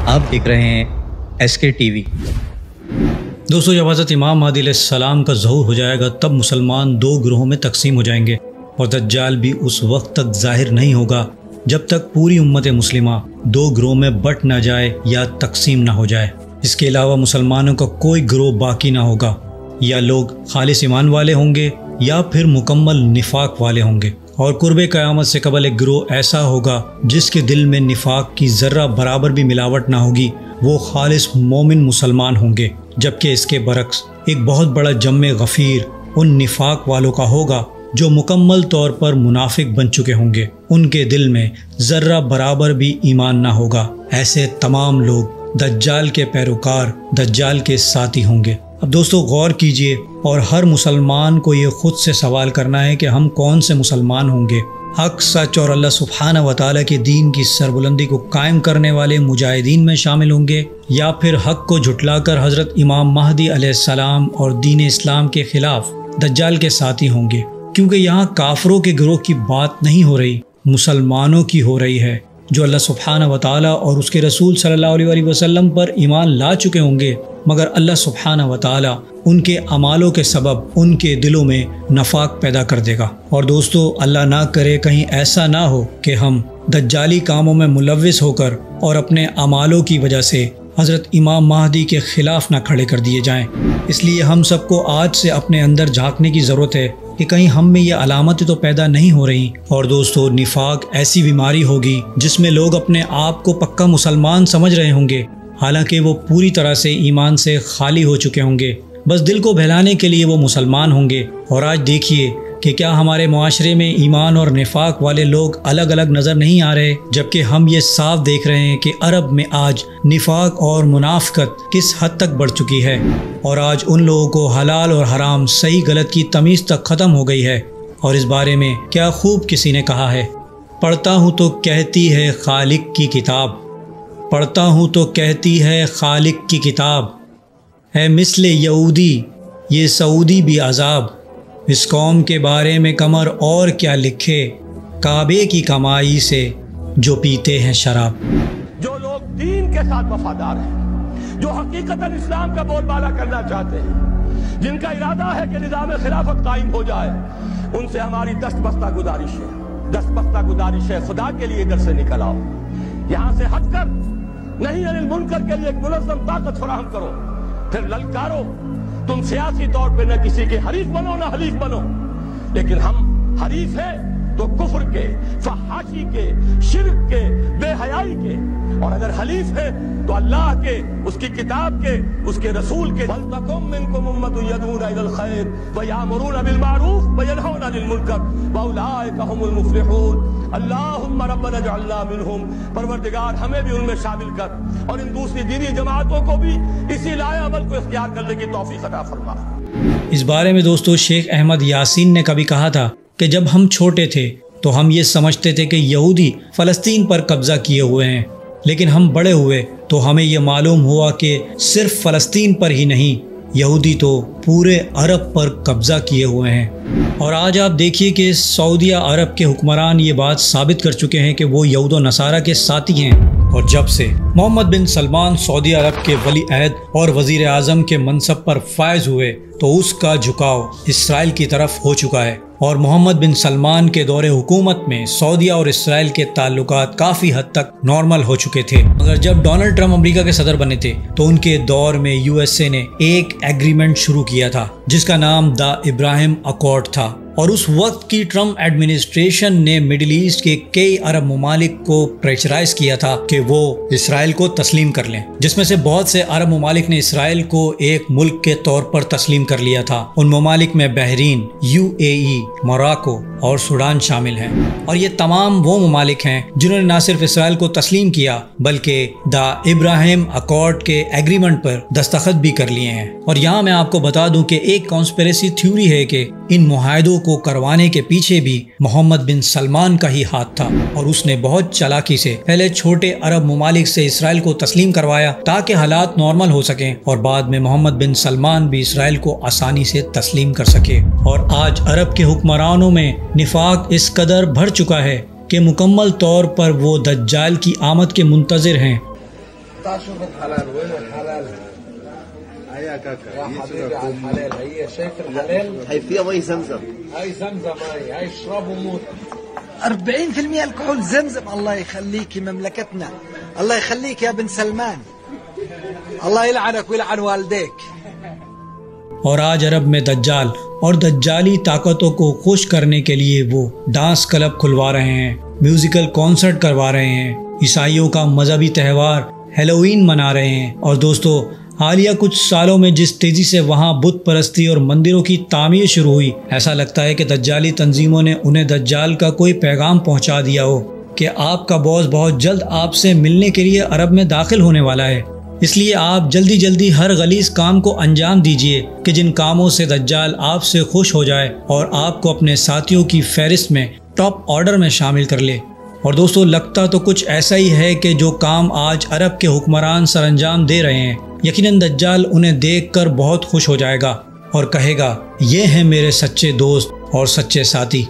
आप देख रहे हैं SK TV। दोस्तों, जब हज़रत इमाम महदी अलैहिस्सलाम का ज़हूर हो जाएगा तब मुसलमान दो ग्रोहों में तकसीम हो जाएंगे और दज्जाल भी उस वक्त तक ज़ाहिर नहीं होगा जब तक पूरी उम्मत मुस्लिमा दो ग्रोह में बट ना जाए या तकसीम ना हो जाए। इसके अलावा मुसलमानों का कोई ग्रोह बाकी ना होगा, या लोग खालिस ईमान वाले होंगे या फिर मुकम्मल निफाक वाले होंगे। और कुर्बे क़यामत से कबल एक ग्रोह ऐसा होगा जिसके दिल में निफाक की ज़र्रा बराबर भी मिलावट ना होगी, वो खालिस मोमिन मुसलमान होंगे। जबकि इसके बरक्स एक बहुत बड़ा जम्मे गफ़ीर उन निफाक वालों का होगा जो मुकम्मल तौर पर मुनाफिक बन चुके होंगे, उनके दिल में ज़र्रा बराबर भी ईमान ना होगा। ऐसे तमाम लोग दज्जाल के पैरोकार, दज्जाल के साथी होंगे। अब दोस्तों गौर कीजिए, और हर मुसलमान को ये खुद से सवाल करना है कि हम कौन से मुसलमान होंगे। हक, सच और अल्लाह सुब्हानहू व तआला के दीन की सरबुलंदी को कायम करने वाले मुजाहिदीन में शामिल होंगे, या फिर हक को झुटलाकर हज़रत इमाम महदी अलैहिस्सलाम और दीन इस्लाम के खिलाफ दज्जाल के साथी होंगे। क्योंकि यहाँ काफरों के गिरोह की बात नहीं हो रही, मुसलमानों की हो रही है, जो अल्लाह सुब्हानहू व तआला और उसके रसूल सल्लल्लाहु अलैहि वसल्लम पर ईमान ला चुके होंगे, मगर अल्लाह सुब्हानहू व तआला उनके अमालों के सबब उनके दिलों में नफाक पैदा कर देगा। और दोस्तों, अल्लाह ना करे कहीं ऐसा ना हो कि हम दज्जाली कामों में मुलव्विस होकर और अपने अमालों की वजह से हज़रत इमाम महदी के ख़िलाफ़ ना खड़े कर दिए जाएं। इसलिए हम सबको आज से अपने अंदर झांकने की ज़रूरत है कि कहीं हम में ये अलामतें तो पैदा नहीं हो रही। और दोस्तों, निफाक ऐसी बीमारी होगी जिसमें लोग अपने आप को पक्का मुसलमान समझ रहे होंगे, हालांकि वो पूरी तरह से ईमान से खाली हो चुके होंगे। बस दिल को बहलाने के लिए वो मुसलमान होंगे। और आज देखिए कि क्या हमारे मुआशरे में ईमान और निफाक वाले लोग अलग अलग नज़र नहीं आ रहे, जबकि हम ये साफ देख रहे हैं कि अरब में आज निफाक और मुनाफिकत किस हद तक बढ़ चुकी है। और आज उन लोगों को हलाल और हराम, सही गलत की तमीज़ तक ख़त्म हो गई है। और इस बारे में क्या खूब किसी ने कहा है, पढ़ता हूँ तो कहती है खालिक की किताब, पढ़ता हूँ तो कहती है खालिक की किताब, है मिस्ले यहूदी ये सऊदी भी अजाब, इस कौम के बारे में कमर और क्या लिखे, काबे की कमाई से जो पीते हैं शराब। जो लोग दीन के साथ वफादार हैं, जो हकीकतन इस्लाम का बोलबाला करना चाहते हैं, जिनका इरादा है कि निज़ाम खिलाफत कायम हो जाए, उनसे हमारी दस्तबस्ता गुजारिश है, खुदा के लिए इधर से निकल आओ, यहाँ से हटकर नहीं अनिल मुनकर के लिए एक मुनज़्ज़म ताकत फराहम करो, फिर ललकारो। तुम सियासी तौर पे न किसी के हरीफ बनो न हलीफ बनो, लेकिन हम हरीफ हैं तो कुफ्र के, फहाशी के, शिर्क के, बेहयाई के, और अगर हलीफ है तो अल्लाह के, उसकी किताब के, उसके रसूल के। वलतकुम मिनकुम उम्मतुन यदऊना इलल खैर व यामुरूना बिल मारूफ व यनहौना अनिल मुनकर व उलाइका हुमुल मुफ्लिहून। अल्लाहुम्मा रब्बना जअलना मिनहुम, परवरदिगार हमें भी उनमें शामिल कर, और इन दूसरी दीनी जमातों को भी इसी लाए अमल को इख्तियार करने की तौफीक अता फरमा। इस बारे में दोस्तों शेख अहमद यासीन ने कभी कहा था कि जब हम छोटे थे तो हम ये समझते थे कि यहूदी फ़लस्तीन पर कब्ज़ा किए हुए हैं, लेकिन हम बड़े हुए तो हमें यह मालूम हुआ कि सिर्फ फ़लस्तीन पर ही नहीं, यहूदी तो पूरे अरब पर कब्ज़ा किए हुए हैं। और आज आप देखिए कि सऊदिया अरब के हुक्मरान ये बात साबित कर चुके हैं कि वो यहूद व नसारा के साथी हैं। और जब से मोहम्मद बिन सलमान सऊदी अरब के वली अहद और वज़ीर आज़म के मनसब पर फायज हुए तो उसका झुकाव इसराइल की तरफ हो चुका है। और मोहम्मद बिन सलमान के दौरे हुकूमत में सऊदिया और इसराइल के ताल्लुकात काफ़ी हद तक नॉर्मल हो चुके थे। मगर जब डोनाल्ड ट्रंप अमेरिका के सदर बने थे तो उनके दौर में यूएसए ने एक एग्रीमेंट शुरू किया था जिसका नाम द इब्राहिम अकॉर्ड था। और उस वक्त की ट्रंप एडमिनिस्ट्रेशन ने मिडिल ईस्ट के कई अरब ममालिक को प्रेशराइज किया था कि वो इसराइल को तस्लीम कर लें, जिसमें से बहुत से अरब ममालिक ने इसराइल को एक मुल्क के तौर पर तस्लीम कर लिया था। उन ममालिक में बहरीन, यूएई, मोरक्को और सूडान शामिल हैं। और ये तमाम वो ममालिक हैं जिन्होंने न सिर्फ इसराइल को तस्लीम किया बल्कि द इब्राहिम अकॉर्ड के एग्रीमेंट पर दस्तखत भी कर लिए हैं। और यहाँ मैं आपको बता दूं कि एक कॉन्स्पिरेसी थ्योरी है कि इन मुआहदों को करवाने के पीछे भी मोहम्मद बिन सलमान का ही हाथ था, और उसने बहुत चालाकी से पहले छोटे अरब ममालिक से इसराइल को तस्लीम करवाया ताकि हालात नॉर्मल हो सकें, और बाद में मोहम्मद बिन सलमान भी इसराइल को आसानी से तस्लीम कर सके। और आज अरब के हुक्मरानों में निफाक इस कदर भर चुका है कि मुकम्मल तौर पर वो दज्जाल की आमद के मुंतज़िर हैं। تعال شوف الحلال وين الحلال. هيا كاكا يا حبيبي على الحلال. هي شايف الحلال؟ هي فيها مي زمزم. هي زمزم هي اشربوا موت. 40% الكحول زمزم. الله يخليك مملكتنا. الله يخليك يا بن سلمان. الله يلعنك ويلعن والديك. اور آج عرب میں دجال اور دجالی طاقتوں کو خوش کرنے کے لیے وہ ڈانس کلب کھلوا رہے ہیں، میوزیکل کانسرٹ کروا رہے ہیں، عیسائیوں کا مذہبی تہوار ہیلووین منا رہے ہیں۔ اور دوستو، حالیہ کچھ سالوں میں جس تیزی سے وہاں بت پرستی اور مندروں کی تعمیر شروع ہوئی، ایسا لگتا ہے کہ دجالی تنظیموں نے انہیں دجال کا کوئی پیغام پہنچا دیا ہو کہ آپ کا باس بہت جلد آپ سے ملنے کے لیے عرب میں داخل ہونے والا ہے، اس لیے آپ جلدی جلدی ہر غلیظ کام کو انجام دیجئے کہ جن کاموں سے دجال آپ سے خوش ہو جائے اور آپ کو اپنے ساتھیوں کی فہرست میں ٹاپ آرڈر میں شامل کر لے۔ اور دوستو، لگتا تو کچھ ایسا ہی ہے کہ جو کام آج عرب کے حکمران سر انجام دے رہے ہیں، یقیناً دجال انہیں دیکھ کر بہت خوش ہو جائے گا اور کہے گا یہ ہیں میرے سچے دوست اور سچے ساتھی۔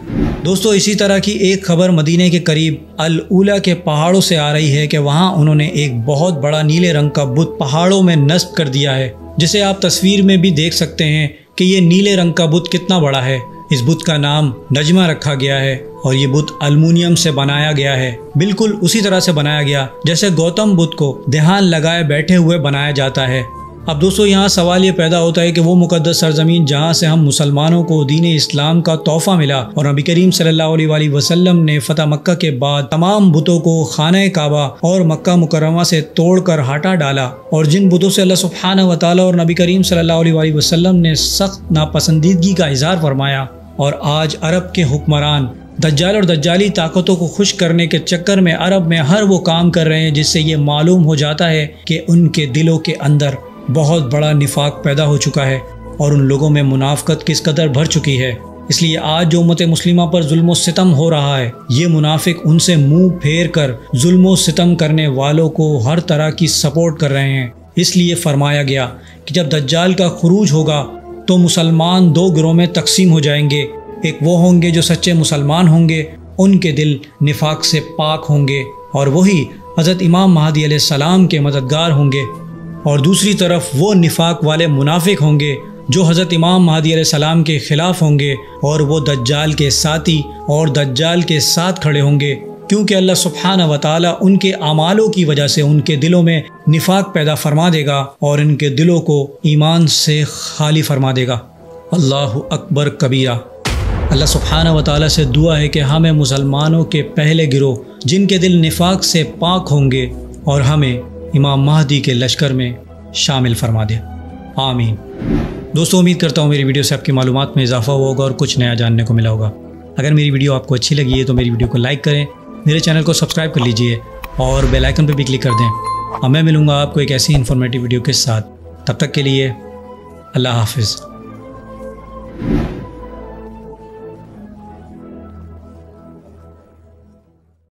دوستو، اسی طرح کی ایک خبر مدینہ کے قریب الاولیٰ کے پہاڑوں سے آ رہی ہے کہ وہاں انہوں نے ایک بہت بڑا نیلے رنگ کا بت پہاڑوں میں نصب کر دیا ہے، جسے آپ تصویر میں بھی دیکھ سکتے ہیں کہ یہ نیلے رنگ کا بت کتنا بڑا ہے۔ اس بت کا نام نجمہ رکھا گیا ہے اور یہ بت المونیم سے بنایا گیا ہے، بالکل اسی طرح سے بنایا گیا جیسے گوتم بدھ کو دھیان لگائے بیٹھے ہوئے بنایا جاتا ہے۔ اب دوستو، یہاں سوال یہ پیدا ہوتا ہے کہ وہ مقدس سرزمین جہاں سے ہم مسلمانوں کو دین اسلام کا تحفہ ملا اور نبی کریم صلی اللہ علیہ وآلہ وسلم نے فتح مکہ کے بعد تمام بتوں کو خانہ کعبہ اور مکہ مکرمہ سے توڑ کر ہٹا ڈالا، اور جن بتوں سے اللہ سبحانہ و تعالیٰ اور نبی کریم صلی اللہ علیہ وآلہ وسلم نے سخت ناپسندیدگی کا اظہار فرمایا، اور آج عرب کے حکمران دجال اور دجالی طاقتوں کو خوش کرنے کے چکر میں عرب میں ہر وہ کام کر رہے ہیں جس سے یہ معلوم ہو جاتا ہے کہ ان کے دلوں کے اندر بہت بڑا نفاق پیدا ہو چکا ہے اور ان لوگوں میں منافقت کس قدر بھر چکی ہے۔ اس لیے آج جو امت مسلمہ پر ظلم و ستم ہو رہا ہے، یہ منافق ان سے منہ پھیر کر ظلم و ستم کرنے والوں کو ہر طرح کی سپورٹ کر رہے ہیں۔ اس لیے فرمایا گیا کہ جب دجال کا خروج ہوگا تو مسلمان دو گروہ میں تقسیم ہو جائیں گے، ایک وہ ہوں گے جو سچے مسلمان ہوں گے، ان کے دل نفاق سے پاک ہوں گے اور وہی حضرت امام مہدی علیہ السلام کے مددگار ہوں گے، اور دوسری طرف وہ نفاق والے منافق ہوں گے جو حضرت امام مہدی علیہ السلام کے خلاف ہوں گے، اور وہ دجال کے ساتھی اور دجال کے ساتھ کھڑے ہوں گے، کیونکہ اللہ سبحانہ و تعالیٰ ان کے اعمالوں کی وجہ سے ان کے دلوں میں نفاق پیدا فرما دے گا اور ان کے دلوں کو ایمان سے خالی فرما دے گا۔ اللہ اکبر کبیرہ۔ اللہ سبحانہ و تعالیٰ سے دعا ہے کہ ہمیں مسلمانوں کے پہلے گروہ جن کے دل نفاق سے پاک ہوں گے اور ہمیں امام مہدی کے لشکر میں شامل فرما دے، آمین۔ دوستو، امید کرتا ہوں میری ویڈیو سے آپ کی معلومات میں اضافہ ہوا ہوگا اور کچھ نیا جاننے کو ملا ہوگا۔ اگر میری ویڈیو آپ کو اچھی لگی ہے تو میری ویڈیو کو لائک کریں، میرے چینل کو سبسکرائب کر لیجئے اور بیل آئیکن پہ بھی کلک کر دیں، اور میں ملوں گا آپ کو ایک ایسی انفارمیٹیو ویڈیو کے ساتھ۔ تب تک کے لیے اللہ حافظ۔